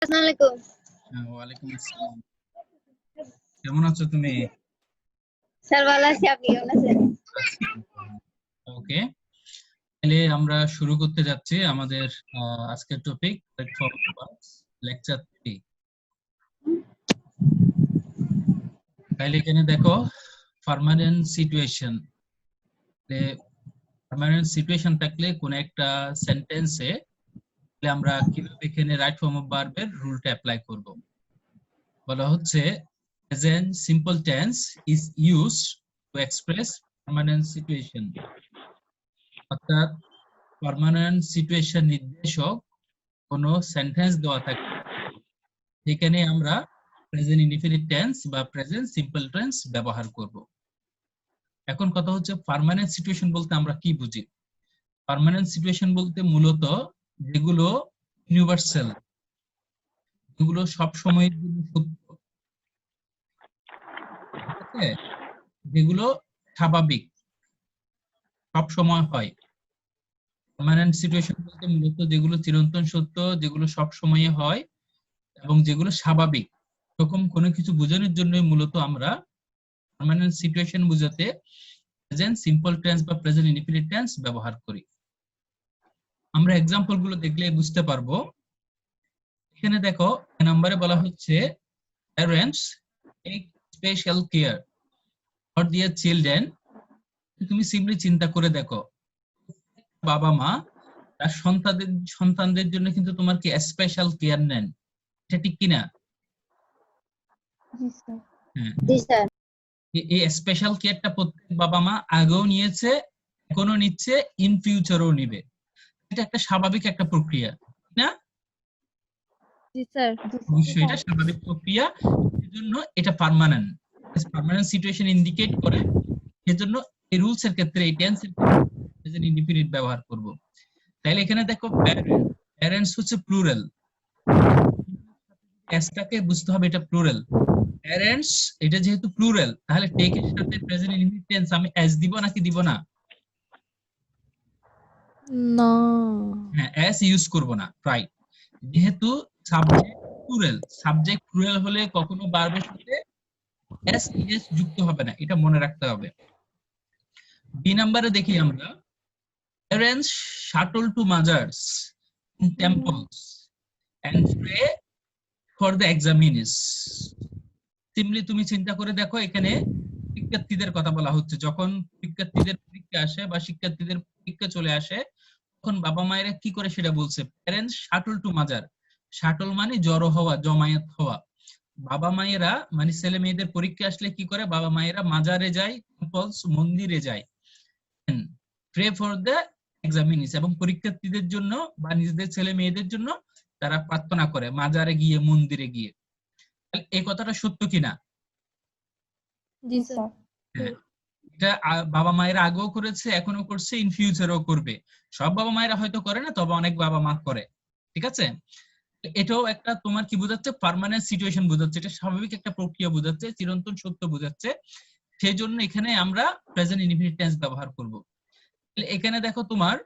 আসসালামু আলাইকুম। ওয়ালাইকুম আসসালাম। কেমন আছো তুমি? স্যার ভালো আছি, আপনি কেমন আছেন? ওকে, তাহলে আমরা শুরু করতে যাচ্ছি আমাদের আজকের টপিক লেকচার 3। তাহলে এখানে দেখো পার্মানেন্ট সিচুয়েশন। পার্মানেন্ট সিচুয়েশন থাকলে কোন একটা সেন্টেন্সে আমরা কিভাবে এখানে রাইট ফর্ম অফ ভার্বের রুলটা অ্যাপ্লাই করব। বলা হচ্ছে present simple tense is used to express permanent situation. অর্থাৎ পার্মানেন্ট সিচুয়েশন নির্দেশক কোন সেন্টেন্স দেওয়া থাকে যেখানে আমরা প্রেজেন্ট ইনডিফিনিট টেন্স বা প্রেজেন্ট সিম্পল টেন্স ব্যবহার করব। এখন কথা হচ্ছে পার্মানেন্ট সিচুয়েশন বলতে আমরা কি বুঝি। পার্মানেন্ট সিচুয়েশন বলতে মূলত যেগুলো ইউনিভার্সাল, যেগুলো সব সময়ের জন্য সত্য, ঠিক আছে, যেগুলো স্বাভাবিক, সব সময় হয়। পার্মানেন্ট সিচুয়েশন বলতে মূলত যেগুলো চিরন্তন সত্য, যেগুলো সব সময়ে হয় এবং যেগুলো স্বাভাবিক, এরকম কোনো কিছু বোঝানোর জন্যই মূলত আমরা পার্মানেন্ট সিচুয়েশন বোঝাতে প্রেজেন্ট সিম্পল টেন্স বা প্রেজেন্ট ইনডিফিনিট টেন্স ব্যবহার করি। আমরা এক্সাম্পল গুলো দেখলে বুঝতে পারবো। এখানে দেখো নম্বরে বলা হচ্ছে parents take special care for their children. তুমি সিম্পলি চিন্তা করে দেখো, বাবা মা তার সন্তানদের জন্য কিন্তু তোমার কি স্পেশাল কেয়ার নেন, এটা ঠিক কিনা? হ্যাঁ, জি স্যার। এই স্পেশাল কেয়ারটা প্রত্যেক বাবা মা আগেও নিয়েছে, এখনো নিচ্ছে, ইন ফিউচারও নিবে। এটা একটা স্বাভাবিক একটা প্রক্রিয়া, না? জি স্যার। অবশ্যই এটা স্বাভাবিক প্রক্রিয়া, এজন্য এটা পার্মানেন্ট। পার্মানেন্ট সিচুয়েশন ইন্ডিকেট করে, সেজন্য এই রুলস এর ক্ষেত্রে এই টেন্স এর প্রেজেন্ট ইনডিফিনিট ব্যবহার করব। তাহলে এখানে দেখো প্যারেন্টস হচ্ছে প্লুরাল, এসটাকে বুঝতে হবে এটা প্লুরাল। প্যারেন্টস এটা যেহেতু প্লুরাল, তাহলে টেক এর সাথে প্রেজেন্ট ইনডিফিনিট টেন্স আমি এস দিব নাকি দিব না? না। হ্যাঁ, এস ইউজ করব না, রাইট। যেহেতু সাবজেক্ট প্লুরাল হলে কখনো ভার্বের সাথে এস ইএস যুক্ত হবে না, এটা মনে রাখতে হবে। বি নাম্বারে দেখি আমরা parents shuttle to mothers in temples and pray for the examinees. Simply তুমি চিন্তা করে দেখো, এখানে শিক্ষার্থীদের কথা বলা হচ্ছে। যখন শিক্ষার্থীদের পরীক্ষা আসে বা শিক্ষার্থীদের পরীক্ষা চলে আসে, তখন বাবা মায়েরা কি করে সেটা বলছে, প্যারেন্টস শাটল টু মাজার। শাটল মানে জড়ো হওয়া, জমায়েত হওয়া। বাবা মায়েরা মানে ছেলে মেয়েদের পরীক্ষা আসলে কি করে, বাবা মায়েরা মাজারে যায়, টেম্পলস মন্দিরে যায়, প্রে ফর দ্য এক্সামিনিস, এবং পরীক্ষার্থীদের জন্য বা নিজেদের ছেলে মেয়েদের জন্য তারা প্রার্থনা করে মাজারে গিয়ে, মন্দিরে গিয়ে। এই কথাটা সত্য কিনা? জি স্যার। হ্যাঁ, এটা বাবা মায়েরা আগেও করেছে, এখনো করছে, ইন ফিউচারও করবে। সব বাবা মায়েরা হয়তো করে না, তবে অনেক বাবা মা করে, ঠিক আছে। এটাও একটা তোমার কি বোঝাচ্ছে, পার্মানেন্ট সিচুয়েশন বোঝাচ্ছে, এটা স্বাভাবিক একটা প্রক্রিয়া বোঝাচ্ছে, চিরন্তন সত্য বোঝাচ্ছে। সেই জন্য এখানে আমরা প্রেজেন্ট ইনডিফিনিট টেন্স ব্যবহার করব। এখানে দেখো তোমার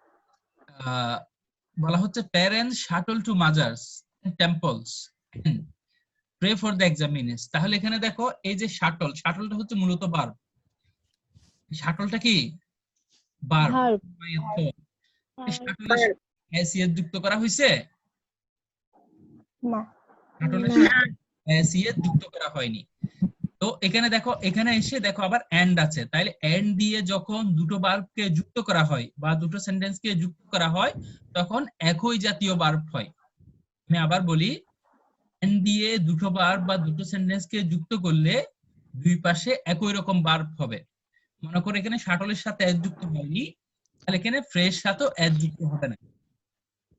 বলা হচ্ছে প্যারেন্টস শাটল টু মাজার্স temples pray for the examinees. তাহলে এখানে দেখো এই যে শাটলটা হচ্ছে মূলত ভার্ব। শাটলটা কি ভার্ব। শাটলের এস ইএস যুক্ত করা হয়েছে না। শাটলের সাথে এস ইএস যুক্ত করা হয়নি। তো এখানে দেখো, এখানে এসে দেখো আবার এন্ড আছে, তাইলে এন্ড দিয়ে যখন দুটো ভার্বকে যুক্ত করা হয় বা দুটো সেন্টেন্সকে যুক্ত করা হয়, তখন একই জাতীয় ভার্ব হয়। আমি আবার বলি, এন্ড দিয়ে দুটো ভার্ব বা দুটো সেন্টেন্সকে যুক্ত করলে দুই পাশে একই রকম ভার্ব হবে। মনে করো এখানে শাটলের সাথে এস যুক্ত হয়নি, তাহলে এখানে ফ্রেশ সাথেও এস যুক্ত হবে না।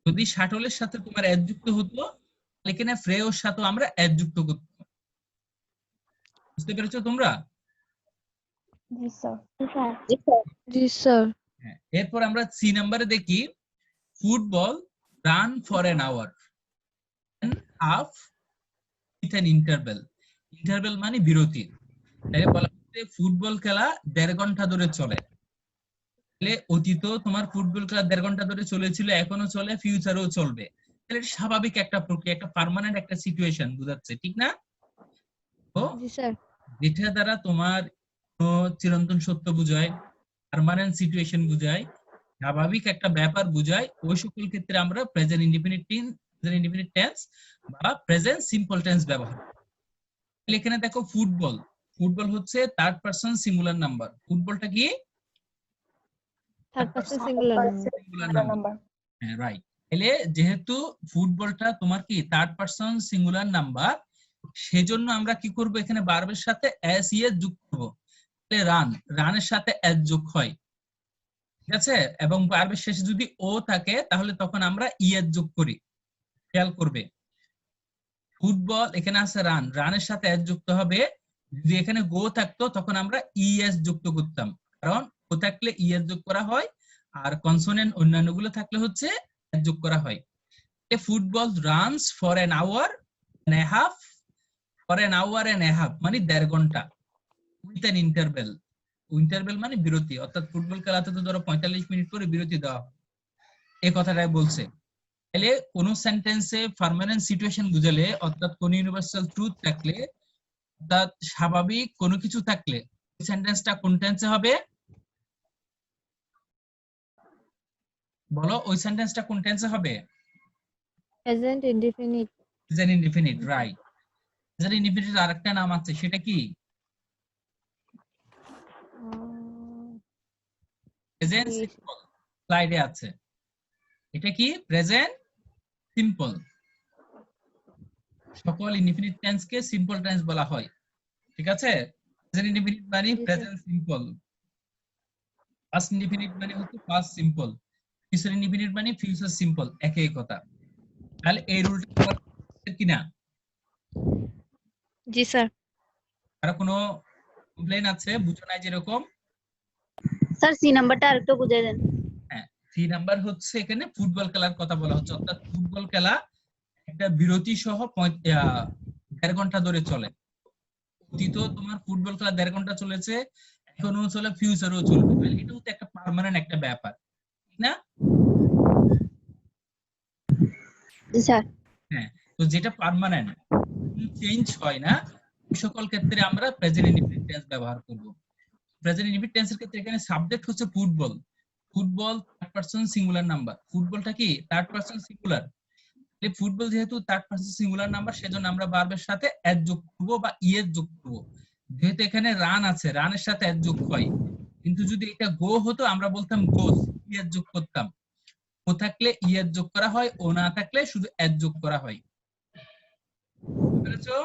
যদি শাটলের সাথে তোমার এস যুক্ত হতো, তাহলে এখানে ফ্রেওর সাথেও আমরা এস যুক্ত করতাম। বুঝতে পেরেছো তোমরা? জি স্যার। জি স্যার। হ্যাঁ, এরপর আমরা সি নাম্বারে দেখি football run for an hour and half with an interval. Interval মানে বিরতি। তাই বলা হচ্ছে ফুটবল খেলা 1.5 ঘন্টা ধরে চলে। তাহলে অতীত তোমার ফুটবল খেলা 1.5 ঘন্টা ধরে চলেছিল, এখনো চলে, ফিউচারেও চলবে। তাহলে এটা স্বাভাবিক একটা প্রক্রিয়া, একটা পার্মানেন্ট একটা সিচুয়েশন বোঝাচ্ছে, ঠিক না? তো জি স্যার। যেটা দ্বারা তোমার কোনো চিরন্তন সত্য বুঝায়, পার্মানেন্ট সিচুয়েশন বুঝায়, স্বাভাবিক একটা ব্যাপার বুঝায়, ওই সকল ক্ষেত্রে আমরা প্রেজেন্ট ইনডিফিনিট টেন্স বা প্রেজেন্ট সিম্পল টেন্স ব্যবহার করি। তাহলে এখানে দেখো ফুটবল, ফুটবল হচ্ছে থার্ড পারসন সিঙ্গুলার নাম্বার। ফুটবলটা কি? Third person singular number. Singular number. হ্যাঁ, রাইট। তাহলে যেহেতু ফুটবলটা তোমার কি থার্ড পারসন সিঙ্গুলার নাম্বার, সেজন্য আমরা কি করব, এখানে ভার্বের সাথে এস ইএস যোগ করব। তাহলে রান, রানের সাথে এস যোগ হয়, ঠিক আছে? এবং ভার্বের শেষে যদি ও থাকে তাহলে তখন আমরা ইএস যোগ করি। খেয়াল করবে, ফুটবল এখানে আছে রান, রানের সাথে এস যুক্ত হবে। যদি এখানে গো থাকতো তখন আমরা ইএস যুক্ত করতাম, কারণ ও থাকলে ইএস যোগ করা হয়, আর কনসোনেন্ট অন্যান্য গুলো থাকলে হচ্ছে এস যোগ করা হয়। Football runs for an hour and a half, for an hour and a half মানে 1.5 ঘন্টা, উইথ এন ইন্টারভেল। ইন্টারভেল মানে বিরতি, অর্থাৎ ফুটবল খেলাতে তো ধরো 45 মিনিট করে বিরতি দেওয়া হয়, এই কথাটাই বলছে। তাহলে কোন সেন্টেন্সে পার্মানেন্ট সিচুয়েশন বুঝালে, অর্থাৎ কোন ইউনিভার্সাল ট্রুথ থাকলে, অর্থাৎ স্বাভাবিক কোনো কিছু থাকলে, সেন্টেন্সটা কোন টেন্সে হবে? বলো, ওই সেন্টেন্সটা কোন টেন্সে হবে? Present indefinite. Present indefinite, right. Present indefinite আরেকটা নাম আছে, সেটা কি? প্রেজেন্ট সিম্পল, স্লাইডে আছে। এটা কি? Present simple. সকল ইনডিফিনিট টেন্সকে সিম্পল টেন্স বলা হয়, ঠিক আছে? প্রেজেন্ট ইনডিফিনিট মানে প্রেজেন্ট সিম্পল, পাস্ট ইনডিফিনিট মানে হচ্ছে পাস্ট সিম্পল, ফিউচার ইনডিফিনিট মানে ফিউচার সিম্পল, একই কথা। তাহলে এই রুলটা কিনা? জি স্যার। আর কোনো কমপ্লেইন আছে, বুঝো নাই যেরকম? স্যার সি নাম্বারটা আরেকটু বুঝিয়ে দেন। হ্যাঁ, 3 নাম্বার হচ্ছে এখানে ফুটবল খেলার কথা বলা হচ্ছে, অর্থাৎ ফুটবল খেলা একটা বিরতি সহ 1.5 ঘন্টা ধরে চলে। অতীত তোমার ফুটবল খেলা 1.5 ঘন্টা চলেছে, এখনো চলে, ফিউচারও চলবে। তাহলে এটা হচ্ছে একটা পার্মানেন্ট একটা ব্যাপার, ঠিক না? জি স্যার। হ্যাঁ, তো যেটা পার্মানেন্ট, চেঞ্জ হয় না, ওই সকল ক্ষেত্রে আমরা প্রেজেন্ট ইনডিফিনিট টেন্স ব্যবহার করব। প্রেজেন্ট ইনডিফিনিট টেন্সের ক্ষেত্রে এখানে সাবজেক্ট হচ্ছে football. Football third person singular number, ফুটবলটা কি থার্ড পারসন সিঙ্গুলার। ফুটবল যেহেতু থার্ড পারসন সিঙ্গুলার নাম্বার, সেজন্য আমরা ভার্বের সাথে এস যোগ করব বা ইএস যোগ করব। যেহেতু এখানে রান আছে, রানের সাথে এস যোগ হয়, কিন্তু যদি এটা গো হতো আমরা বলতাম গোস, ইএস যোগ করতাম। ও থাকলে ইএস যোগ করা হয়, ও না থাকলে শুধু এস যোগ করা হয়। বুঝেছো?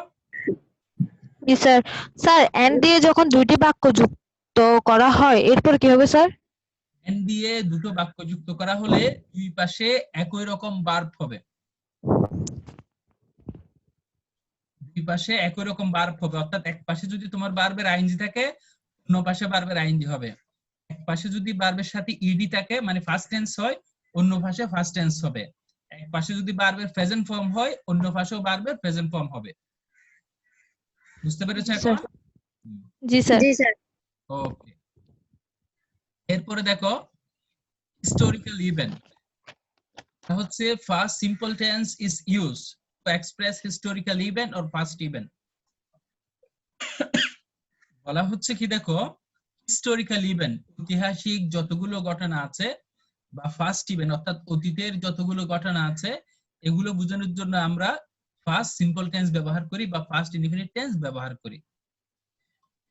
জি স্যার। স্যার এন্ড দিয়ে যখন দুইটি বাক্য যুক্ত করা হয় এরপর কি হবে স্যার? এন দিয়ে দুটো বাক্য যুক্ত করা হলে দুই পাশে একই রকম ভার্ব হবে, দুই পাশে একই রকম ভার্ব হবে। অর্থাৎ এক পাশে যদি তোমার ভার্বের আইএনজি থাকে, অন্য পাশে ভার্বের আইএনজি হবে। এক পাশে যদি ভার্বের সাথে ইডি থাকে মানে ফার্স্ট টেন্স হয়, অন্য পাশে ফার্স্ট টেন্স হবে। এক পাশে যদি ভার্বের প্রেজেন্ট ফর্ম হয়, অন্য পাশেও ভার্বের প্রেজেন্ট ফর্ম হবে। বুঝতে পেরেছো জি এখন? স্যার। জি স্যার। জি স্যার। ওকে, এরপরে দেখো হিস্টোরিক্যাল ইভেন্ট হচ্ছে first simple tense is use to express historical event or past event. বলা হচ্ছে কি, দেখো, হিস্টোরিক্যাল ইভেন্ট ঐতিহাসিক যতগুলো ঘটনা আছে, বা ফার্স্ট ইভেন্ট অর্থাৎ অতীতের যতগুলো ঘটনা আছে, এগুলো বোঝানোর জন্য আমরা ফার্স্ট সিম্পল টেন্স ব্যবহার করি বা ফার্স্ট ইনডিফিনিট টেন্স ব্যবহার করি।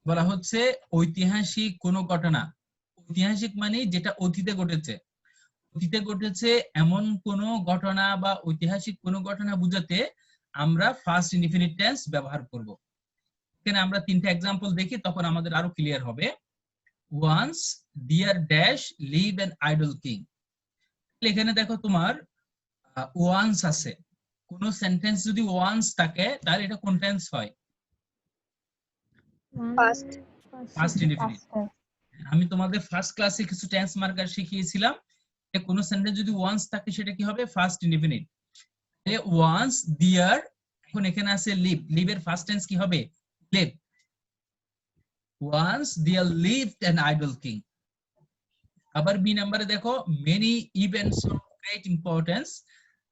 বলা হচ্ছে ঐতিহাসিক কোন ঘটনা, ঐতিহাসিক মানে যেটা অতীতে ঘটেছে, অতীতে ঘটেছে এমন কোন ঘটনা বা ঐতিহাসিক কোন ঘটনা বোঝাতে আমরা ফার্স্ট ইনডিফিনিট টেন্স ব্যবহার করব। এখানে আমরা 3টা एग्जांपल দেখি, তখন আমাদের আরো ক্লিয়ার হবে। Once there dash live an idle king. এখানে দেখো তোমার ওয়ান্স আছে, কোন সেন্টেন্স যদি ওয়ান্স থাকে তাহলে এটা কোন টেন্স হয়? ফার্স্ট। First indefinite. আমি তোমাদের ফার্স্ট ক্লাসে কিছু টেন্স মার্কার শিখিয়েছিলাম, কোন সেন্টেন্স যদি ওয়ান্স থাকে সেটা কি হবে? First indefinite. ওয়ান্স ডিয়ার, এখন এখানে আছে লিভ, লিভের ফার্স্ট টেন্স কি হবে? Live. Once there lived an idle king. আবার বি নাম্বারে দেখো, many events of great importance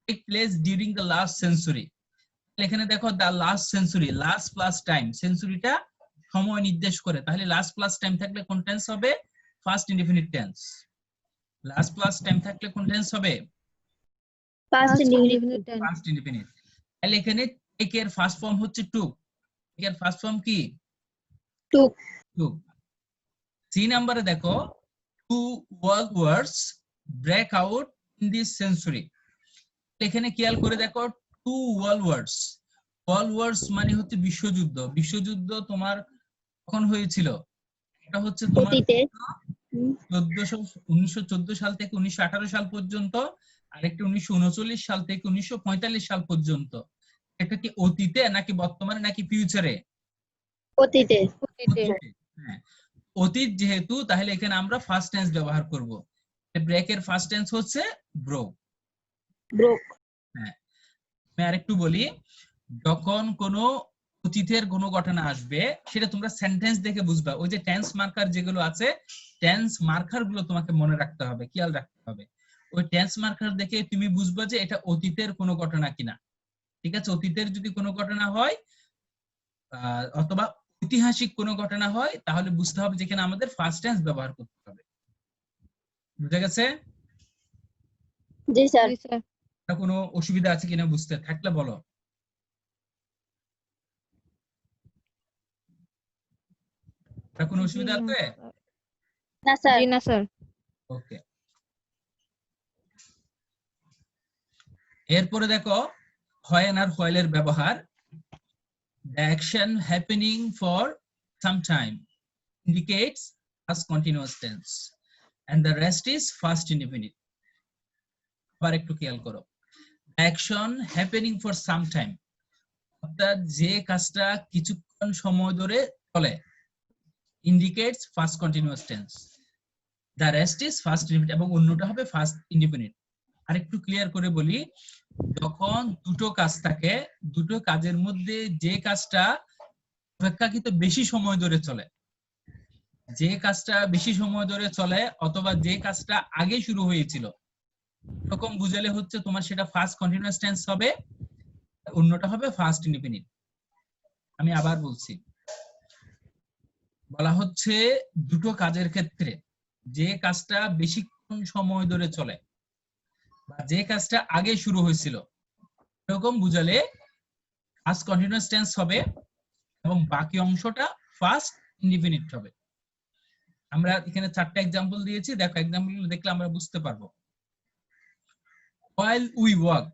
take place during the last century. এখানে দেখো the last century, last plus time, সেঞ্চুরিটা সময় নির্দেশ করে, তাহলে last plus time থাকলে কোন টেন্স হবে? First indefinite tense. last plus time থাকলে কোন টেন্স হবে? Past indefinite. First indefinite. তাহলে এখানে take এর ফার্স্ট ফর্ম হচ্ছে took, take এর ফার্স্ট ফর্ম কি? Took. took। সি নাম্বারে দেখো two world wars break out in this century, এখানে খেয়াল করে দেখো two world wars, world wars মানে হচ্ছে বিশ্বযুদ্ধ। বিশ্বযুদ্ধ তোমার কখন হয়েছিল? এটা হচ্ছে তোমার অতীতে। 1914 সাল থেকে 1918 সাল পর্যন্ত, আর একটা 1939 সাল থেকে 1945 সাল পর্যন্ত। এটা কি অতীতে নাকি বর্তমানে নাকি ফিউচারে? অতীতে। হ্যাঁ, অতীত যেহেতু, তাহলে এখানে আমরা ফার্স্ট টেন্স ব্যবহার করব। ব্রেক এর ফার্স্ট টেন্স হচ্ছে ব্রোক। Broke. হ্যাঁ, আমি আরেকটু বলি, যখন কোনো অতীতের কোনো ঘটনা আসবে সেটা তোমরা সেন্টেন্স দেখে বুঝবা। ওই যে টেন্স মার্কার যেগুলো আছে, টেন্স মার্কার গুলো তোমাকে মনে রাখতে হবে, খেয়াল রাখতে হবে। ওই টেন্স মার্কার দেখে তুমি বুঝবা যে এটা অতীতের কোনো ঘটনা কিনা। ঠিক আছে, অতীতের যদি কোনো ঘটনা হয় অথবা ঐতিহাসিক কোনো ঘটনা হয়, তাহলে বুঝতে হবে যেখানে আমাদের ফার্স্ট টেন্স ব্যবহার করতে হবে। বুঝে গেছে? জি স্যার। কোনো অসুবিধা আছে কিনা বুঝতে থাকলে বলো। কোনো অসুবিধা আছে? না স্যার। না স্যার। ওকে, এরপরে দেখো when আর while এর ব্যবহার। The action happening for some time indicates past continuous tense and the rest is past indefinite. আবার একটু খেয়াল করো, action happening for some time, অর্থাৎ যে কাজটা কিছুক্ষণ সময় ধরে চলে, indicates past continuous tense, the rest is past indefinite, এবং অন্যটা হবে past indefinite। আরেকটু ক্লিয়ার করে বলি, যখন দুটো কাজ থাকে, দুটো কাজের মধ্যে যে কাজটা অপেক্ষাকৃত বেশি সময় ধরে চলে, যে কাজটা বেশি সময় ধরে চলে অথবা যে কাজটা আগে শুরু হয়েছিল, এরকম বুঝালে হচ্ছে তোমার সেটা ফার্স্ট কন্টিনিউয়াস টেন্স হবে, অন্যটা হবে ফার্স্ট ইনডিফিনিট। আমি আবার বলছি, বলা হচ্ছে দুটো কাজের ক্ষেত্রে যে কাজটা বেশিক্ষণ সময় ধরে চলে বা যে কাজটা আগে শুরু হয়েছিল, এরকম বুঝালে ফার্স্ট কন্টিনিউয়াস টেন্স হবে এবং বাকি অংশটা ফার্স্ট ইনডিফিনিট হবে। আমরা এখানে 4টা एग्जांपल দিয়েছি, দেখো एग्जांपल দেখলে আমরা বুঝতে পারবো। While we walk,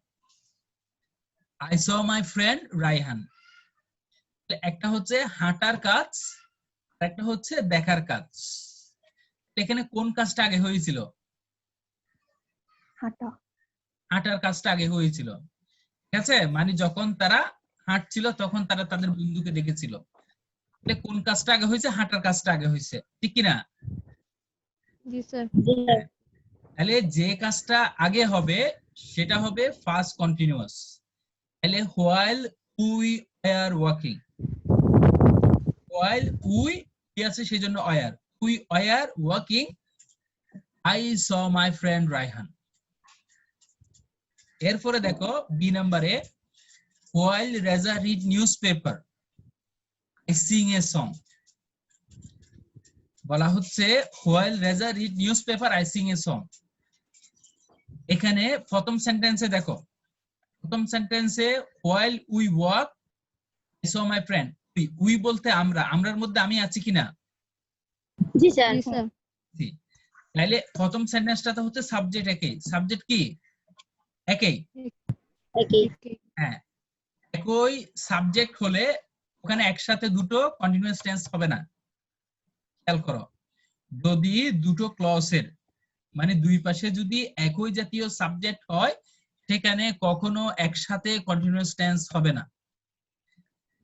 I saw my friend Raihan. একটা হচ্ছে হাঁটার কাজ, আর একটা হচ্ছে দেখার কাজ। এখানে কোন কাজটা আগে হয়েছিল? হাঁটা। হাঁটার কাজটা আগে হয়েছিল। ঠিক আছে, মানে যখন তারা হাঁটছিল তখন তারা তাদের বন্ধুকে দেখেছিল। তাহলে কোন কাজটা আগে হয়েছে? হাঁটার কাজটা আগে হয়েছে, ঠিক কি না? জি স্যার। তাহলে যে কাজটা আগে হবে সেটা হবে ফার্স্ট কন্টিনিউয়াস। তাহলে while we are walking, while we কি আছে সেজন্য were, we were walking, I saw my friend Raihan. এরপরে দেখো বি নম্বরে, while Reza read newspaper, I sing a song. বলা হচ্ছে while Reza read newspaper, I sing a song. এখানে প্রথম সেন্টেন্সে দেখো, প্রথম সেন্টেন্সে while we walk, I saw my friend, we বলতে আমরা, আমরার মধ্যে আমি আছি কিনা? জি স্যার। তাহলে প্রথম সেন্টেন্সটা হচ্ছে সাবজেক্ট একই, সাবজেক্ট কি একই? একই। হ্যাঁ, একই সাবজেক্ট হলে ওখানে একসাথে দুটো কন্টিনিউয়াস টেন্স হবে না। খেয়াল করো, যদি দুটো ক্লজের মানে দুই পাশে যদি একই জাতীয় সাবজেক্ট হয়, সেখানে কখনো একসাথে কন্টিনিউয়াস টেন্স হবে না।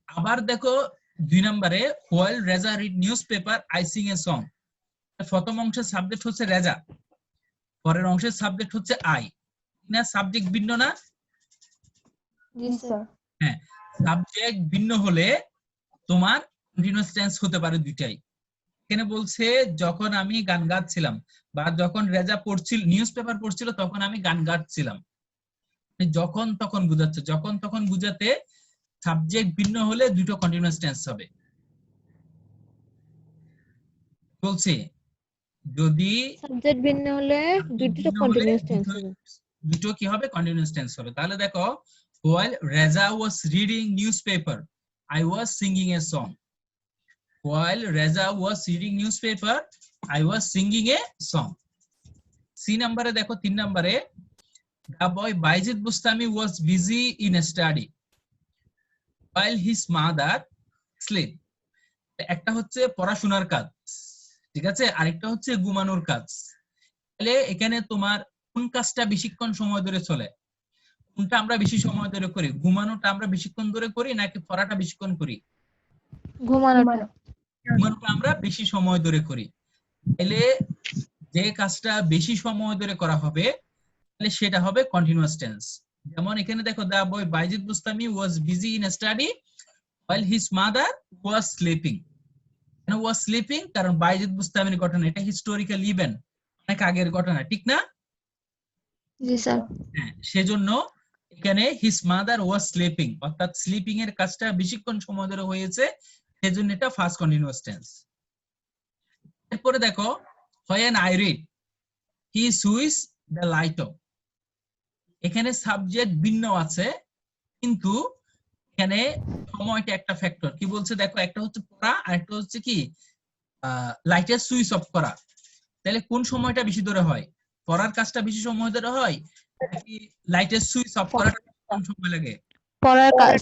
আবার দেখো 2 নম্বরে, while Reza read newspaper, I sing a song. প্রথম অংশের সাবজেক্ট হচ্ছে রেজা, পরের অংশের সাবজেক্ট হচ্ছে আই, না সাবজেক্ট ভিন্ন না? জি স্যার। হ্যাঁ, সাবজেক্ট ভিন্ন হলে তোমার কন্টিনিউয়াস টেন্স হতে পারে দুইটাই। এখানে বলছে যখন আমি গান গাচ্ছিলাম বা যখন রেজা পড়ছিল নিউজ পেপার পড়ছিল তখন আমি গান গাচ্ছিলাম, যখন তখন বুঝাচ্ছে, যখন তখন বুঝাতে সাবজেক্ট ভিন্ন হলে দুটো কন্টিনিউয়াস টেন্স হবে। বলছি যদি সাবজেক্ট ভিন্ন হলে subject দুটো ভিন্ন হলে কন্টিনিউয়াস টেন্স হবে। দুটো কি হবে? কন্টিনিউয়াস টেন্স হবে। তাহলে দেখো, while Reza was reading newspaper, I was singing a song. While Reza was reading newspaper, I was singing a song. C নাম্বারে দেখো, 3 নম্বরে, the boy Baijid Bustami was busy in a study while his mother slept. একটা হচ্ছে পড়াশোনার কাজ, ঠিক আছে, আরেকটা হচ্ছে ঘুমানোর কাজ। তাহলে এখানে তোমার কোন কাজটা বেশিক্ষণ সময় ধরে চলে? কোনটা আমরা বেশি সময় ধরে করি? ঘুমানোটা আমরা বেশিক্ষণ ধরে করি নাকি পড়াটা বেশিক্ষণ করি? ঘুমানোটা। ঘুমানোটা আমরা বেশি সময় ধরে করি। তাহলে যে কাজটা বেশি সময় ধরে করা হবে তাহলে সেটা হবে কন্টিনিউয়াস টেন্স। যেমন এখানে দেখো, the boy Bayazid Bustami was busy in study while his mother was sleeping. কেন ওয়াজ স্লিপিং? কারণ বাইজিদ বুস্তামির ঘটনা, এটা হিস্টোরিক্যাল ইভেন্ট, অনেক আগের ঘটনা, ঠিক না? জি স্যার। হ্যাঁ, সেজন্য এখানে হিজ মাদার ওয়াজ স্লিপিং, অর্থাৎ স্লিপিং এর কাজটা বেশিক্ষণ সময় ধরে হয়েছে, সেজন্য এটা ফার্স্ট কন্টিনিউয়াস টেন্স। এরপরে দেখো, when I read he switch the light off. এখানে সাবজেক্ট ভিন্ন আছে, কিন্তু এখানে সময়টা একটা ফ্যাক্টর। কি বলছে দেখো, একটা হচ্ছে পড়া আর একটা হচ্ছে কি লাইটের সুইচ অফ করা। তাহলে কোন সময়টা বেশি ধরে হয়? পড়ার কাজটা বেশি সময় ধরে হয় নাকি লাইটের সুইচ অফ করাটা কম সময় লাগে? পড়ার কাজ।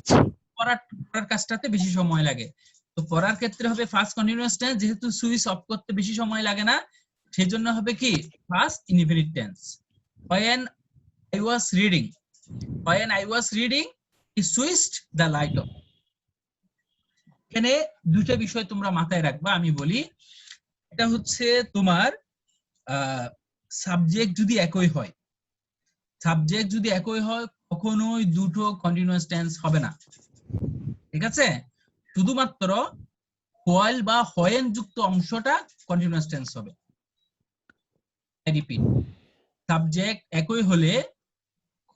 পড়ার কাজটাতে বেশি সময় লাগে। তো পড়ার ক্ষেত্রে হবে ফার্স্ট কন্টিনিউয়াস টেন্স, যেহেতু সুইচ অফ করতে বেশি সময় লাগে না, সেজন্য হবে কি first indefinite tense. when I was reading, when I was reading he switched the light off. এখানে দুটো বিষয় তোমরা মাথায় রাখবা, আমি বলি। এটা হচ্ছে তোমার সাবজেক্ট যদি একই হয়, সাবজেক্ট যদি একই হয় কখনোই দুটো কন্টিনিউয়াস টেন্স হবে না, ঠিক আছে? শুধুমাত্র while বা when যুক্ত অংশটা কন্টিনিউয়াস টেন্স হবে। আই রিপিট, সাবজেক্ট একই হলে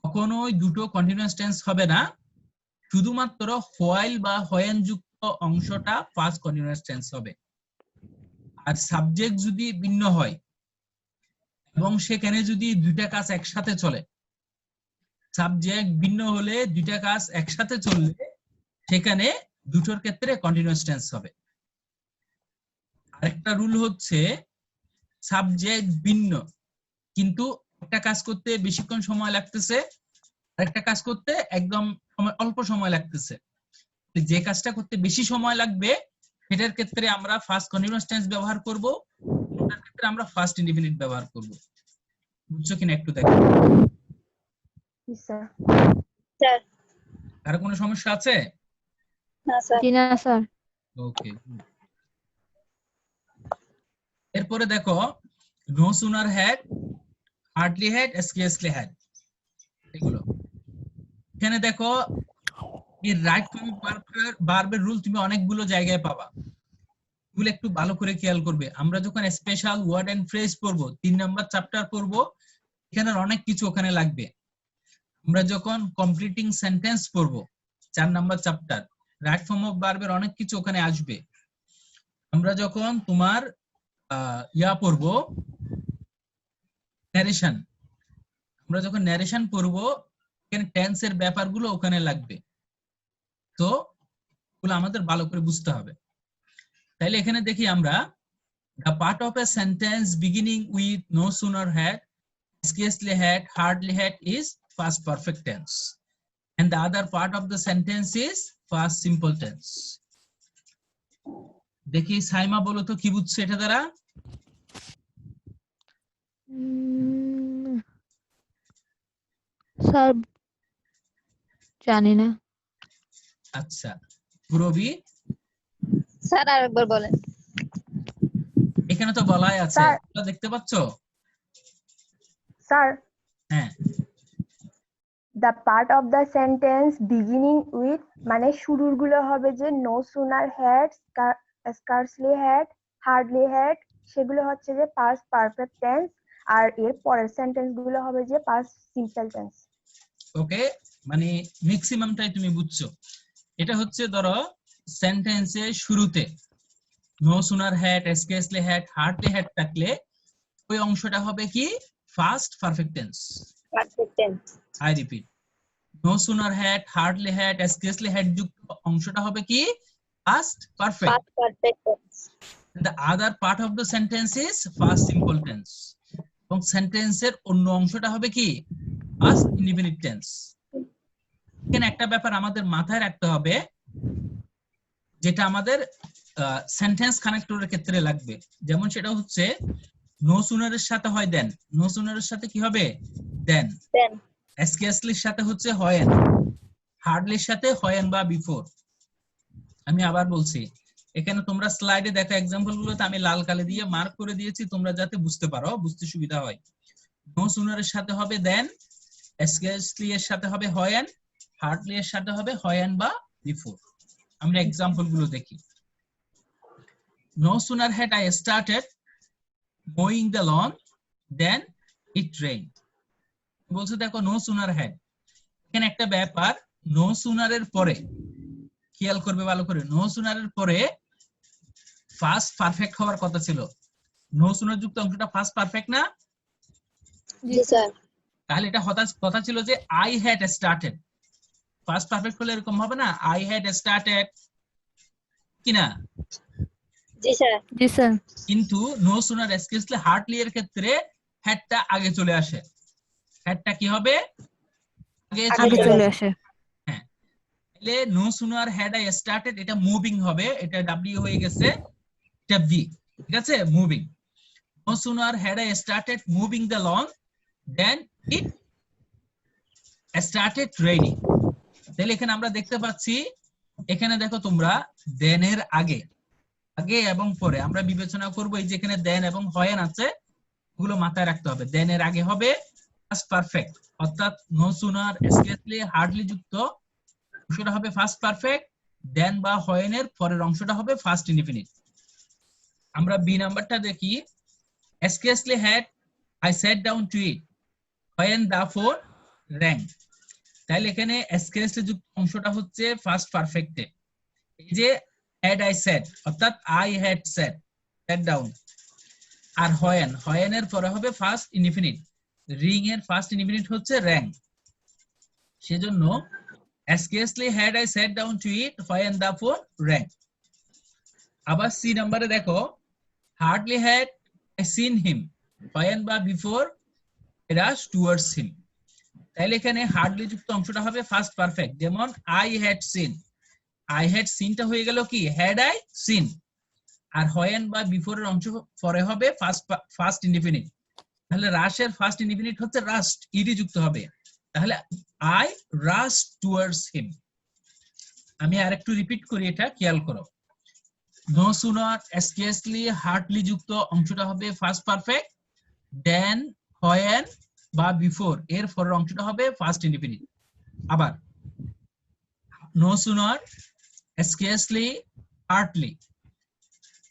কখনোই দুটো কন্টিনিউয়াস টেন্স হবে না, শুধুমাত্র while বা when যুক্ত অংশটা ফার্স্ট কন্টিনিউয়াস টেন্স হবে। আর সাবজেক্ট যদি ভিন্ন হয় এবং সেখানে যদি দুইটা কাজ একসাথে চলে, সাবজেক্ট ভিন্ন হলে দুইটা কাজ একসাথে চললে সেখানে দুটোর ক্ষেত্রে কন্টিনিউয়াস টেন্স হবে। আরেকটা রুল হচ্ছে, সাবজেক্ট ভিন্ন কিন্তু একটা কাজ করতে বেশিক্ষণ সময় লাগতেছে, আরেকটা কাজ করতে একদম অল্প সময় লাগতেছে। যে কাজটা করতে বেশি সময় লাগবে সেটার ক্ষেত্রে আমরা ফার্স্ট কন্টিনিউয়াস টেন্স ব্যবহার করব, ওটার ক্ষেত্রে আমরা ফার্স্ট ইনডিফিনিট ব্যবহার করব। বুঝছো কিনা একটু দেখো। স্যার। আর কোনো সমস্যা আছে? না স্যার। জি না স্যার। ওকে। এরপরে দেখো, no sooner had, hardly had, scarcely had, এগুলো। এখানে দেখো, এই রাইট ফর্ম ভার্বের রুল তুমি অনেকগুলো জায়গায় পাবা, এগুলো একটু ভালো করে খেয়াল করবে। আমরা যখন স্পেশাল ওয়ার্ড এন্ড ফ্রেজ পড়বো, 3 নাম্বার চ্যাপ্টার পড়বো, এখানে অনেক কিছু ওখানে লাগবে। আমরা যখন কমপ্লিটিং সেন্টেন্স পড়বো, 4 number chapter, right form of ভার্বের অনেক কিছু ওখানে আসবে। আমরা যখন তোমার পড়বো ন্যারেশন, আমরা যখন ন্যারেশন পড়বো, এখানে টেন্সের ব্যাপারগুলো ওখানে লাগবে, তো ওগুলো আমাদের ভালো করে বুঝতে হবে। তাইলে এখানে দেখি আমরা, the part of a sentence beginning with no sooner had, scarcely had, hardly had is past perfect tense, and the other part of the sentence is past simple tense. দেখি সাইমা বলো তো কি বুঝছো এটা দ্বারা? স্যার জানি না। আচ্ছা, পুরবি? স্যার আরেকবার বলেন। এখানে তো বলাই আছে, স্যার। তোমরা দেখতে পাচ্ছ? স্যার, হ্যাঁ, the part of the sentence beginning with মানে শুরুর গুলো হবে যে no sooner had, scarcely had, hardly had, সেগুলো হচ্ছে যে past perfect tense, আর এর পরের সেন্টেন্স গুলো হবে যে past simple tense। ওকে, মানে ম্যাক্সিমামটাই তুমি বুঝছো। এটা হচ্ছে ধরো সেন্টেন্সের শুরুতে no sooner had, scarcely had, hardly had থাকলে ওই অংশটা হবে কি first perfect tense. Perfect tense. I repeat, no sooner had, hardly had, scarcely had যুক্ত অংশটা হবে কি first perfect. Past perfect tense. The other part of the sentence is past simple tense. এবং সেন্টেন্সের অন্য অংশটা হবে কি past indefinite tense। এখানে একটা ব্যাপার আমাদের মাথায় রাখতে হবে, যেটা আমাদের সেন্টেন্স কানেক্টরের ক্ষেত্রে লাগবে। যেমন সেটা হচ্ছে নো সুনারের সাথে হয় দেন, নো সুনারের সাথে কি হবে দেন, দেন। স্কেসলির সাথে হচ্ছে হয়েন, হার্ডলির সাথে হয়েন বা বিফোর। আমি আবার বলছি, এখানে তোমরা স্লাইডে দেখো এক্সাম্পল গুলোতে আমি লাল কালি দিয়ে মার্ক করে দিয়েছি, তোমরা যাতে বুঝতে পারো, বুঝতে সুবিধা হয়। নো সুনারের সাথে হবে দেন, স্কেসলি এর সাথে হবে হয়েন, হার্ডলি এর সাথে হবে হয়েন বা বিফোর। আমরা এক্সাম্পল গুলো দেখি। No sooner had I started mowing the lawn than it rained. বলছে দেখো নো সুনার হ্যাড, এখানে একটা ব্যাপার, নো সুনারের পরে খেয়াল করবে ভালো করে, নো সুনারের পরে ফার্স্ট পারফেক্ট হওয়ার কথা ছিল। নো সুনার যুক্ত অংশটা ফার্স্ট পারফেক্ট না? জি স্যার। তাহলে এটা কথা ছিল যে I had started. First perfect হলে এরকম হবে না, আই হ্যাড স্টার্টেড কি না? জি স্যার। জি স্যার। কিন্তু নো সুনার স্কেসলি হার্ডলি এর ক্ষেত্রে হ্যাডটা আগে চলে আসে। হ্যাডটা কি হবে আগে আগে চলে চলে আসে। আসে। হ্যাঁ, তাহলে no sooner had I started, এটা মুভিং হবে, এটা ডাব্লিউ হয়ে গেছে, এটা ভি, ঠিক আছে, moving. No sooner had I started moving the lawn then it started raining. তাহলে এখানে আমরা দেখতে পাচ্ছি, এখানে দেখো তোমরা দেনের আগে এবং পরে আমরা বিবেচনা করব, এই যে এখানে দেন এবং হয়েন আছে, ওগুলো মাথায় রাখতে হবে। দেনের আগে হবে ফার্স্ট পারফেক্ট, অর্থাৎ নো সুনার স্কেসলি হার্ডলি যুক্ত অংশটা হবে ফার্স্ট পারফেক্ট, দেন বা হয়েনের পরের অংশটা হবে ফার্স্ট ইনডিফিনিট। আমরা বি নাম্বারটা দেখি, scarcely had I set down to eat when the phone rang. তাহলে এখানে স্কেসলি যুক্ত অংশটা হচ্ছে ফার্স্ট পারফেক্টে, এই যে had I said, অর্থাৎ I had said, set down। আর হয়েনের পরে হবে ফার্স্ট ইনডিফিনিট, রিং এর ফার্স্ট ইনডিফিনিট হচ্ছে rang। সেজন্য scarcely had I sat down to eat when the phone rang। আবার সি নাম্বারে দেখো, hardly had I seen him when বা before I rushed towards him। তাহলে এখানে হার্ডলি যুক্ত অংশটা হবে ফার্স্ট পারফেক্ট, যেমন I had seen, I had seen টা হয়ে গেল কি had I seen। আর হোয়েন বা বিফোর এর অংশ পরে হবে ফার্স্ট ইনডিফিনিট, তাহলে রাশের ফার্স্ট ইনডিফিনিট হচ্ছে রাস্ট, ইডি যুক্ত হবে, তাহলে আই রাশ টুয়ার্ডস হিম। আমি আরেকটু রিপিট করি, এটা খেয়াল করো। নো সুনার স্কেসলি হার্ডলি যুক্ত অংশটা হবে ফার্স্ট পারফেক্ট, দেন হোয়েন বা বিফোর এর পরের অংশটা হবে ফার্স্ট ইনডিফিনিট। আবার নো সুনার স্কেসলি হার্ডলি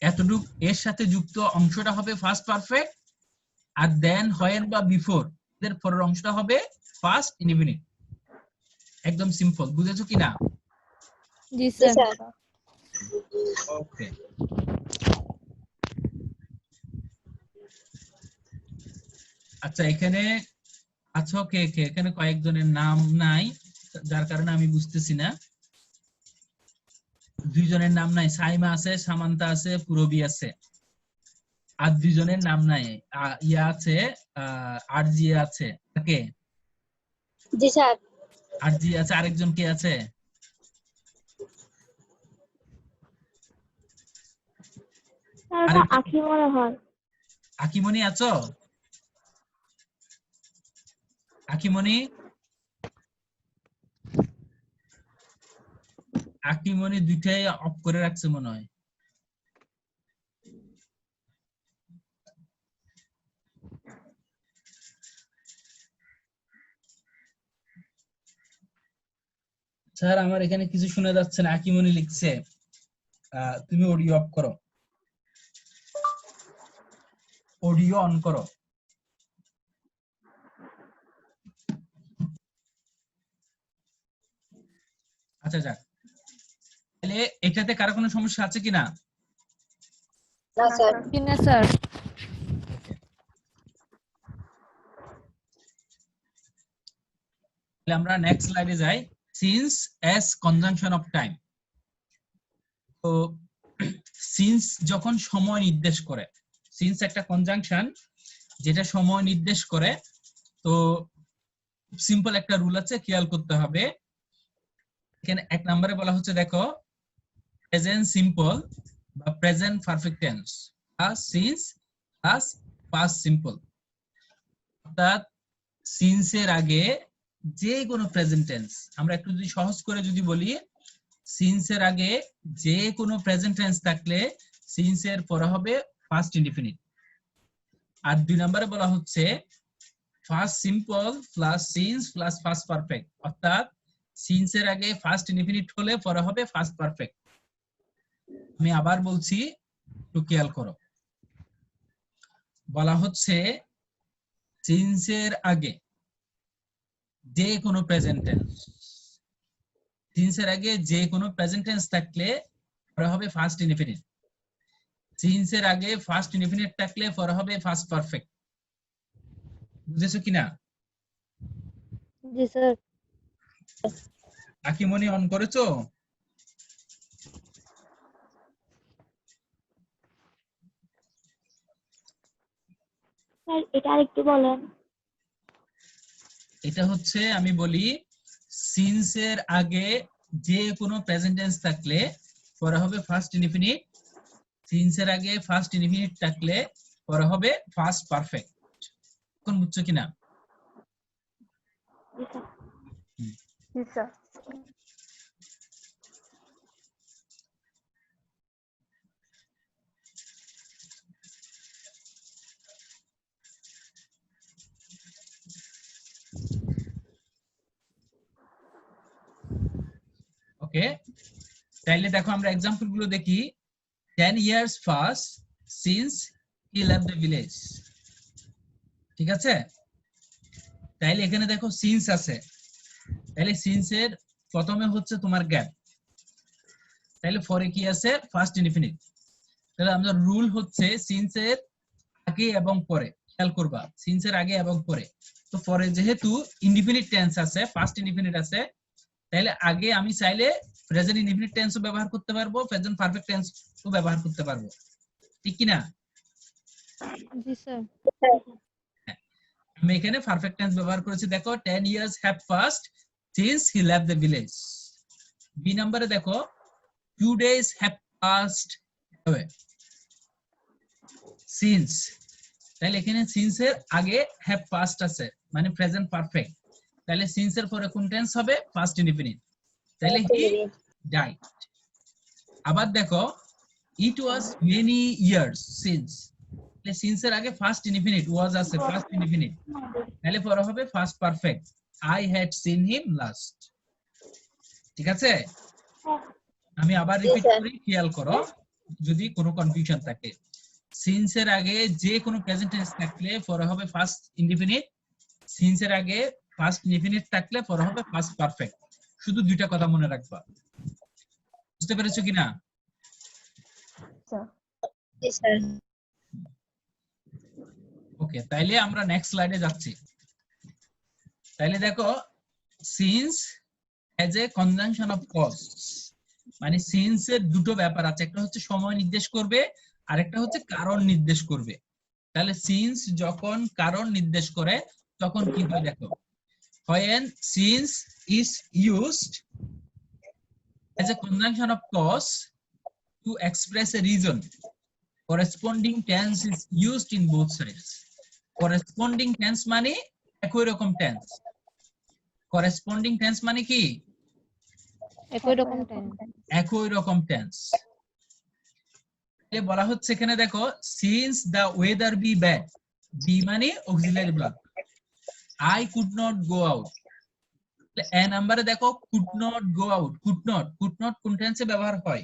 এতটুক এর সাথে যুক্ত অংশটা হবে ফার্স্ট পারফেক্ট, আর দেন হোয়েন বা বিফোর এর পরের অংশটা হবে ফার্স্ট ইনডিফিনিট। একদম সিম্পল, বুঝেছো কিনা? জি জি স্যার। স্যার। ওকে, আচ্ছা এখানে আছো কে কে? এখানে কয়েকজনের নাম নাই, যার কারণে আমি বুঝতেছি না। দুইজনের নাম নাই, সাইমা আছে, সামান্তা আছে, পুরবি আছে। আর দুইজনের নাম নাই, ইয়া আছে, আরজি আছে। কে? জি স্যার। আরজি আছে, আরেকজন কে আছে? আখি মনে হয়। আকিমনি আছো? আকিমনি, আকিমনি দুইটাই অফ করে রাখছে মনে হয়। স্যার আমার এখানে কিছু শোনা যাচ্ছে না। আকিমনি লিখছে তুমি অডিও অফ করো, অডিও অন করো। আচ্ছা যাক, তাহলে এটাতে কারো কোনো সমস্যা আছে কিনা? না স্যার। কিনা স্যার? তাহলে আমরা নেক্সট স্লাইডে যাই। Since as conjunction of time. তো সিন্স যখন সময় নির্দেশ করে, সিন্স একটা কনজাংশন যেটা সময় নির্দেশ করে। তো সিম্পল একটা রুল আছে, খেয়াল করতে হবে। এখানে 1 নম্বরে বলা হচ্ছে, দেখো, প্রেজেন্ট সিম্পল বা present perfect tense plus since plus past simple. অর্থাৎ সিন্সের আগে যে কোনো প্রেজেন্ট টেন্স, আমরা একটু যদি সহজ করে যদি বলি, সিন্সের আগে যে কোনো প্রেজেন্ট টেন্স থাকলে সিন্সের পরে হবে ফার্স্ট ইনডিফিনিট। আর 2 নম্বরে বলা হচ্ছে first simple plus since plus first perfect. অর্থাৎ সিন্সের আগে ফার্স্ট ইনডিফিনিট হলে পরে হবে ফার্স্ট পারফেক্ট। আমি আবার বলছি, একটু খেয়াল করো। বলা হচ্ছে সিন্সের আগে যে কোনো প্রেজেন্ট টেন্স, সিন্সের আগে যে কোনো প্রেজেন্ট টেন্স থাকলে পরে হবে ফার্স্ট ইনডিফিনিট। সিন্সের আগে ফার্স্ট ইনডিফিনিট থাকলে পরে হবে ফার্স্ট পারফেক্ট। বুঝেছো কিনা? জি স্যার। আকিমনি অন করেছো? স্যার এটা আরেকটু বলেন। এটা হচ্ছে, আমি বলি, সিন্সের আগে যে কোনো প্রেজেন্ট টেন্স থাকলে পরে হবে ফার্স্ট ইনডিফিনিট। সিন্সের আগে ফার্স্ট ইনডিফিনিট থাকলে পরে হবে ফার্স্ট পারফেক্ট। এখন বুঝছো কিনা? জি স্যার। ওকে, তাইলে দেখো আমরা এক্সাম্পল গুলো দেখি। 10 years pass since he left the village। ঠিক আছে, তাইলে এখানে দেখো সিন্স আছে, তাইলে সিন্সের প্রথমে হচ্ছে তোমার গ্যাপ, তাইলে পরে কি আছে? First indefinite. তাহলে আমাদের রুল হচ্ছে সিন্সের আগে এবং পরে, খেয়াল করবা, সিন্সের আগে এবং পরে। তো পরে যেহেতু ইনডিফিনিট টেন্স আছে, ফার্স্ট ইনডিফিনিট আছে, তাহলে আগে আমি চাইলে প্রেজেন্ট ইনডিফিনিট টেন্সও ব্যবহার করতে পারবো, প্রেজেন্ট পারফেক্ট টেন্সও ব্যবহার করতে পারবো। ঠিক কি না? জি স্যার। আমি এখানে পারফেক্ট টেন্স ব্যবহার করেছি। দেখো 10 years have passed since he left the village। B নম্বরে দেখো 2 days have passed away since। তাহলে এখানে সিন্স এর আগে have passed আছে, মানে প্রেজেন্ট পারফেক্ট। তাহলে সিন্স এর পরে কোন টেন্স হবে? First indefinite. তাহলে he died। আবার দেখো it was many years since। তাহলে সিন্স এর আগে ফার্স্ট ইনডিফিনিট was আছে, ফার্স্ট ইনডিফিনিট, তাহলে পরে হবে first perfect. I had seen him last। ঠিক আছে, আমি আবার রিপিট করি, খেয়াল করো যদি কোনো কনফিউশন থাকে। সিন্স এর আগে যে কোনো প্রেজেন্ট টেন্স থাকলে পরে হবে ফার্স্ট ইনডিফিনিট। সিন্স এর আগে ফার্স্ট ইনডিফিনিট থাকলে পরে হবে ফার্স্ট পারফেক্ট। শুধু দুইটা কথা মনে রাখবা। বুঝতে পেরেছো কিনা? জি স্যার। ওকে, তাইলে আমরা নেক্সট স্লাইডে যাচ্ছি। তাইলে দেখো since as a conjunction of cause, মানে সিন্স এর দুটো ব্যাপার আছে, একটা হচ্ছে সময় নির্দেশ করবে আর একটা হচ্ছে কারণ নির্দেশ করবে। তাহলে সিন্স যখন কারণ নির্দেশ করে তখন কি হয় দেখো, when since is used as a conjunction of cause to express a reason, corresponding tense is used in both sides। corresponding tense মানে একই রকম টেন্স। corresponding tense মানে কি? একই রকম টাইম। একই রকম টেন্স। বলা হচ্ছে এখানে দেখো since the weather be bad, be মানে auxiliary verb, I could not go out। এ নম্বরে দেখো could not go out, could not কোন টেন্সে ব্যবহার হয়?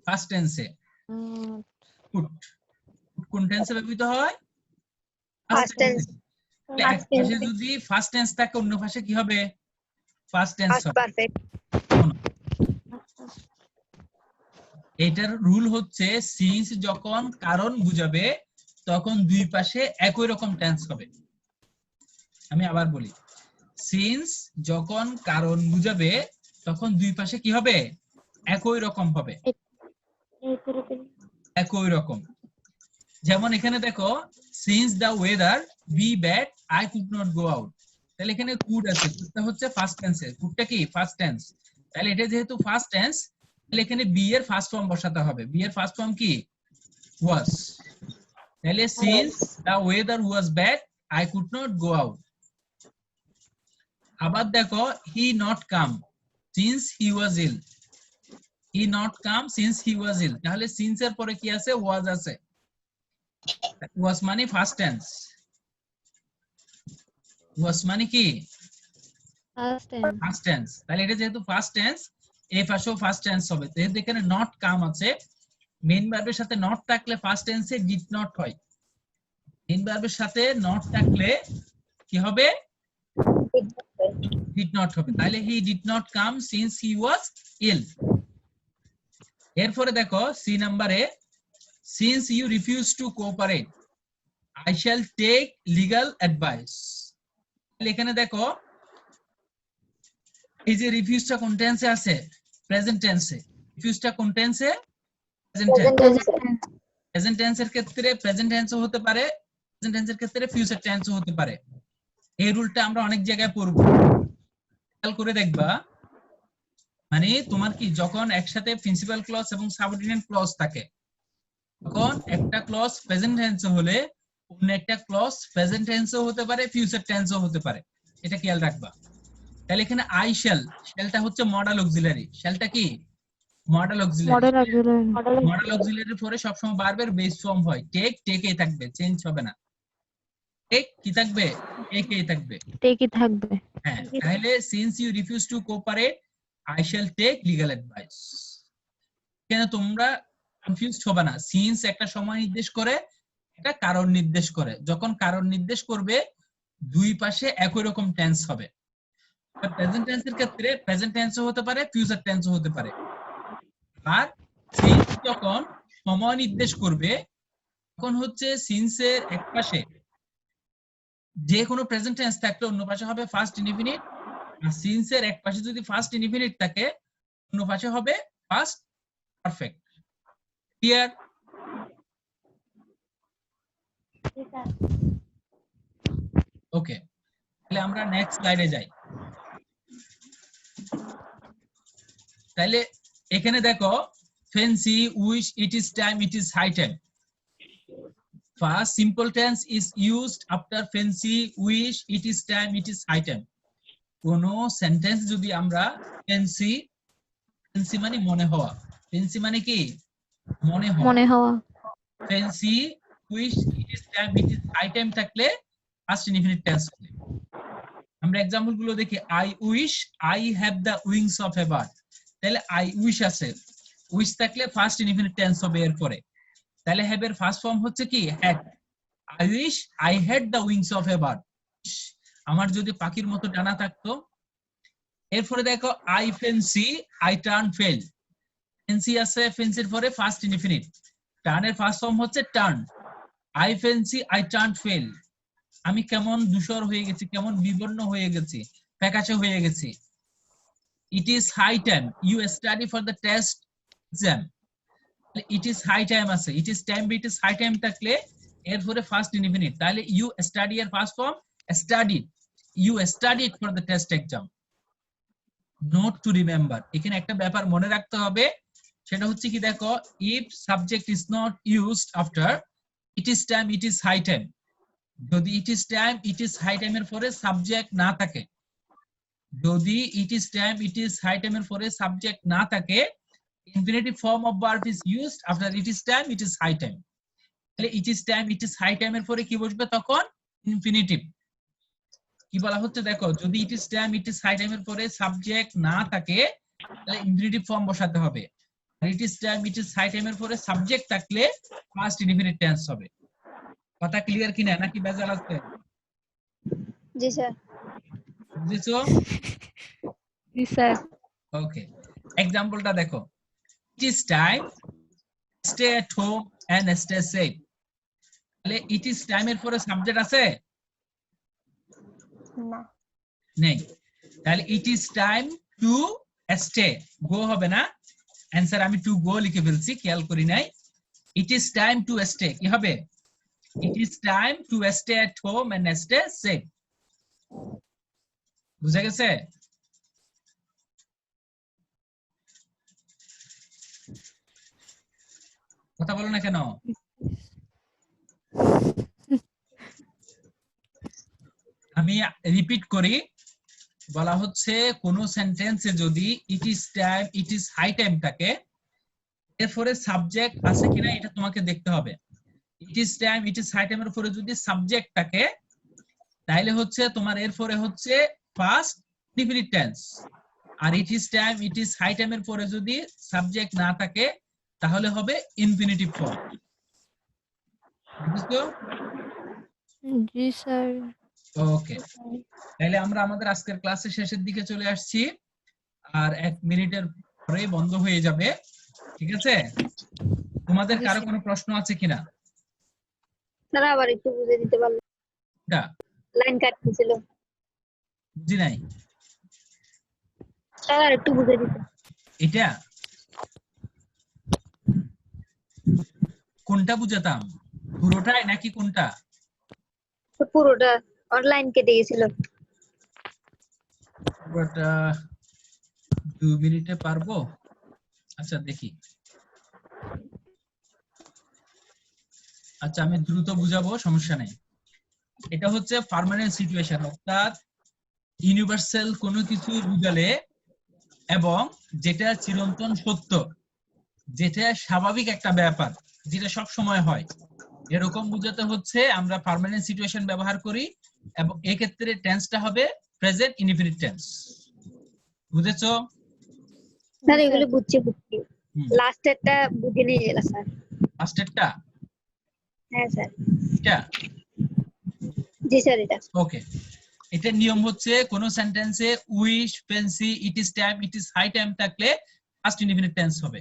ফার্স্ট টেন্সে। could কোন টেন্সে ব্যবহৃত হয়? ফার্স্ট টেন্সে। তাহলে এক পাশে যদি ফার্স্ট টেন্স থাকে অন্য পাশে কি হবে? ফার্স্ট টেন্স হবে। পারফেক্ট। এটার রুল হচ্ছে সিন্স যখন কারণ বুঝাবে তখন দুই পাশে একই রকম টেন্স হবে। আমি আবার বলি, সিন্স যখন কারণ বুঝাবে তখন দুই পাশে কি হবে? একই রকম হবে, একই রকম। যেমন এখানে দেখো, since the weather B bad I could not go out. তাহলে এখানে কুড আছে, কুডটা হচ্ছে ফার্স্ট টেন্সে, কুডটা কি ফার্স্ট টেন্স। তাহলে এটা যেহেতু ফার্স্ট টেন্স, তাহলে এখানে বি এর ফার্স্ট ফর্ম বসাতে হবে। বি এর ফার্স্ট ফর্ম কি? ওয়াজ। তাহলে since the weather was bad I could not go out. আবার দেখো, he not come since he was ill. He not come since he was ill. তাহলে since এর পরে কি আছে? ওয়াজ আছে। ওয়াজ মানে ফার্স্ট টেন্স। ওয়াজ মানে কি? First tense. তাহলে এটা যেহেতু ফার্স্ট টেন্স, এই পাশেও ফার্স্ট টেন্স হবে। যেহেতু এখানে নট কাম আছে, মেইন ভার্বের সাথে নট থাকলে ফার্স্ট টেন্সে ডিড নট হয়। মেইন ভার্বের সাথে নট থাকলে কি হবে? ডিড নট হবে। তাহলে he did not come since he was ill. এরপরে দেখো সি নাম্বারে, since you refuse to cooperate I shall take legal advice. এখানে দেখো, এই যে রিফিউজটা কোন টেন্সে আছে? প্রেজেন্ট টেন্সে। রিফিউজটা কোন টেন্সে? Present tense. প্রেজেন্ট টেন্সের ক্ষেত্রে প্রেজেন্ট টেন্সও হতে পারে, প্রেজেন্ট টেন্সের ক্ষেত্রে ফিউচার টেন্সও হতে পারে। এই রুলটা আমরা অনেক জায়গায় পড়ব, খেয়াল করে দেখবা। মানে তোমার কি, যখন একসাথে প্রিন্সিপাল ক্লজ এবং সাবঅর্ডিনেট ক্লজ থাকে, তখন একটা ক্লজ প্রেজেন্ট টেন্সে হলে অন্য একটা ক্লজ প্রেজেন্ট টেন্সও হতে পারে, ফিউচার টেন্সও হতে পারে। এটা খেয়াল রাখবা। তাহলে এখানে আই শ্যাল, শ্যালটা হচ্ছে মডাল অক্সিলারি। শ্যালটা কি? Modal auxiliary. মডাল অক্সিলারির পরে সবসময় ভার্বের বেস ফর্ম হয়। টেক, টেকেই থাকবে, চেঞ্জ হবে না। টেক কি থাকবে? টেকেই থাকবে। টেকই থাকবে। হ্যাঁ, তাহলে since you refuse to cooperate I shall take legal advice. কেন তোমরা কনফিউজড হবে না। সিন্স একটা সময় নির্দেশ করে, একটা কারণ নির্দেশ করে। যখন কারণ নির্দেশ করবে দুই পাশে একই রকম টেন্স হবে। প্রেজেন্ট টেন্সের ক্ষেত্রে প্রেজেন্ট টেন্সও হতে পারে, ফিউচার টেন্সও হতে পারে। আর সিন্স যখন সময় নির্দেশ করবে তখন হচ্ছে সিন্সের এক পাশে যে কোনো প্রেজেন্ট টেন্স থাকলে অন্য পাশে হবে ফার্স্ট ইনডিফিনিট, আর সিন্সের এক পাশে যদি ফার্স্ট ইনডিফিনিট থাকে অন্য পাশে হবে ফার্স্ট পারফেক্ট। ক্লিয়ার? ওকে, তাহলে আমরা নেক্সট স্লাইডে যাই। তাহলে এখানে দেখো, fancy, wish, it is time, it is high time. First simple tense is used after fancy, wish, it is time, it is high time. কোন সেন্টেন্স যদি আমরা ফ্যান্সি, ফ্যান্সি মানে মনে হওয়া, ফ্যান্সি মানে কি? মনে হওয়া। মনে হওয়া। Fancy, wish, it is time, it is high time থাকলে ফার্স্ট ইনডিফিনিট টেন্স হবে। আমরা एग्जांपल গুলো দেখি। I wish I have the wings of a bird. তাহলে আই উইশ আছে, উইশ থাকলে ফার্স্ট ইনডিফিনিট টেন্স হবে এরপরে। তাহলে হ্যাভ এর ফার্স্ট ফর্ম হচ্ছে কি? Had. I wish I had the wings of a bird. আমার যদি পাখির মতো ডানা থাকতো। এরপরে দেখো, I fancy I turn fail. Fancy আছে, ফ্যান্সির পরে ফার্স্ট ইনডিফিনিট, টার্নের ফার্স্ট ফর্ম হচ্ছে turn. I fancy I turn fail. আমি কেমন ধূসর হয়ে গেছি, কেমন বিবর্ণ হয়ে গেছি, ফ্যাকাশে হয়ে গেছি। It is high time you study for the test exam. It is high time আছে, it is time, it is high time থাকলে এরপরে ফার্স্ট ইনডিফিনিট। তাহলে ইউ স্টাডি এর first form studied, you studied for the test exam. Note to remember, এখানে একটা ব্যাপার মনে রাখতে হবে, সেটা হচ্ছে কি দেখো, if subject is not used after it is time, it is high time. যদি it is time, it is high time এর পরে সাবজেক্ট না থাকে, যদি it is time, it is high time এর পরে সাবজেক্ট না থাকে, infinitive form of verb is used after it is time, it is high time. তাহলে it is time, it is high time এর পরে কি বসবে তখন? ইনফিনিটিভ। কি বলা হচ্ছে দেখো, যদি it is time, it is high time এর পরে সাবজেক্ট না থাকে তাহলে ইনফিনিটিভ ফর্ম বসাতে হবে। আর it is time, it is high time এর পরে সাবজেক্ট থাকলে ফার্স্ট ইনডিফিনিট টেন্স হবে। কথা ক্লিয়ার কিনা, নাকি ভেজাল আছে? জি স্যার। বুঝেছো? জি স্যার। ওকে, এক্সাম্পলটা দেখো, it is time stay at home and stay safe. তাহলে ইট ইজ টাইমের পরে সাবজেক্ট আছে? না। নেই। তাহলে it is time to stay, go হবে না, অ্যান্সার আমি টু গো লিখে ফেলছি, খেয়াল করি নাই। It is time to stay কি হবে? It is time to stay at home and stay safe. বুঝা গেছে? কথা বলো না কেন? আমি রিপিট করি, বলা হচ্ছে কোন সেন্টেন্সে যদি it is time it is high time থাকে, এরপরে সাবজেক্ট আছে কিনা এটা তোমাকে দেখতে হবে। It is time it is high টাইমের উপরে যদি সাবজেক্ট থাকে, তাহলে হচ্ছে তোমার এরপরে হচ্ছে ফার্স্ট ইনডিফিনিট টেন্স। আর it is time it is high টাইমের পরে যদি সাবজেক্ট না থাকে, তাহলে হবে ইনফিনিটিভ ফর্ম। বুঝছো? জি স্যার। ওকে, তাহলে আমরা আমাদের আজকের ক্লাসের শেষের দিকে চলে আসছি, আর 1 মিনিটের পরেই বন্ধ হয়ে যাবে, ঠিক আছে? তোমাদের কারো কোনো প্রশ্ন আছে কিনা? স্যার আবার একটু বুঝে দিতে পারলেন? এটা লাইন কাটছিল। বুঝি নাই। স্যার আর একটু বুঝে দিতে। এটা কোনটা বুঝাতাম, পুরোটাই নাকি কোনটা? তো পুরোটা অনলাইন কেটে গেছিল। পুরোটা 2 মিনিটে পারবো? আচ্ছা দেখি। আচ্ছা আমি দ্রুত বুঝাবো, সমস্যা নেই। এটা হচ্ছে পার্মানেন্ট সিচুয়েশন, অর্থাৎ ইউনিভার্সাল কোনো কিছু বুঝালে এবং যেটা চিরন্তন সত্য, যেটা স্বাভাবিক একটা ব্যাপার, যেটা সব সময় হয়, এরকম বুঝাতে হচ্ছে আমরা পার্মানেন্ট সিচুয়েশন ব্যবহার করি, এবং এই ক্ষেত্রে টেন্সটা হবে প্রেজেন্ট ইনডিফিনিট টেন্স। বুঝেছো? স্যার এগুলো বুঝছি। হুম। লাস্টেরটা বুঝে নিয়ে গেল স্যার। ফার্স্টেরটা হ্যাঁ স্যার। এটা জি স্যার এটা। ওকে। এটার নিয়ম হচ্ছে কোন সেন্টেন্সে wish, fancy, it is time, it is high time থাকলে ফার্স্ট ইনডিফিনিট টেন্স হবে।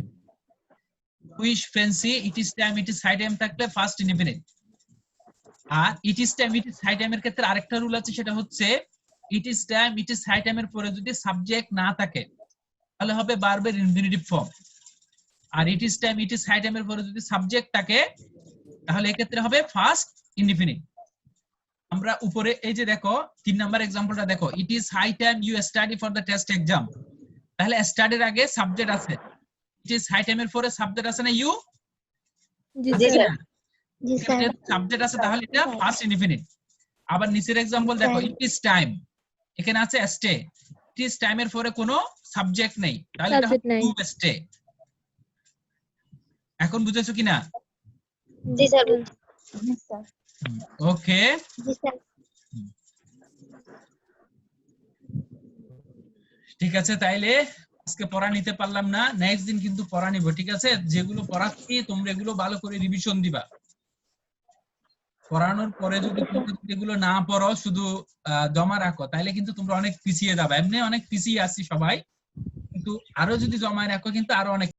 Wish, fancy, it is time, it is high time থাকলে ফার্স্ট ইনডিফিনিট। আর it is time, it is high টাইমের ক্ষেত্রে আরেকটা রুল আছে, সেটা হচ্ছে it is time, it is high টাইমের পরে যদি সাবজেক্ট না থাকে, তাহলে হবে ভার্বের ইনফিনিটিভ ফর্ম। আর it is time, it is high টাইমের পরে যদি সাবজেক্ট থাকে, তাহলে এক্ষেত্রে হবে ফার্স্ট ইনডিফিনিট। আমরা উপরে এই যে দেখো 3 নাম্বার एग्जांपलটা দেখো, it is high time you study for the test exam. তাহলে স্টাডির আগে সাবজেক্ট আছে, ইট ইজ হাই টাইমের পরে সাবজেক্ট আছে না, ইউ? জি জি স্যার। স্যার। জি স্যার। সাবজেক্ট আছে, তাহলে এটা ফার্স্ট ইনডিফিনিট। আবার নিচের एग्जांपल দেখো, ইট ইজ টাইম, এখানে আছে স্টে, ইট ইজ টাইমের পরে কোনো সাবজেক্ট নেই, তাহলে এটা Subject নাই। To stay. এখন বুঝেছো কিনা? জি স্যার। জি স্যার। ওকে, জি স্যার। ঠিক আছে। তাইলে আজকে পড়া নিতে পারলাম না, নেক্সট দিন কিন্তু পড়া নিব, ঠিক আছে? যেগুলো পড়াচ্ছি তোমরা এগুলো ভালো করে রিভিশন দিবা। পড়ানোর পরে যদি তোমরা এগুলো না পড়ো, শুধু জমা রাখো, তাহলে কিন্তু তোমরা অনেক পিছিয়ে যাবে। এমনি অনেক পিছিয়ে আছি সবাই, কিন্তু আরো যদি জমা রাখো কিন্তু আরো অনেক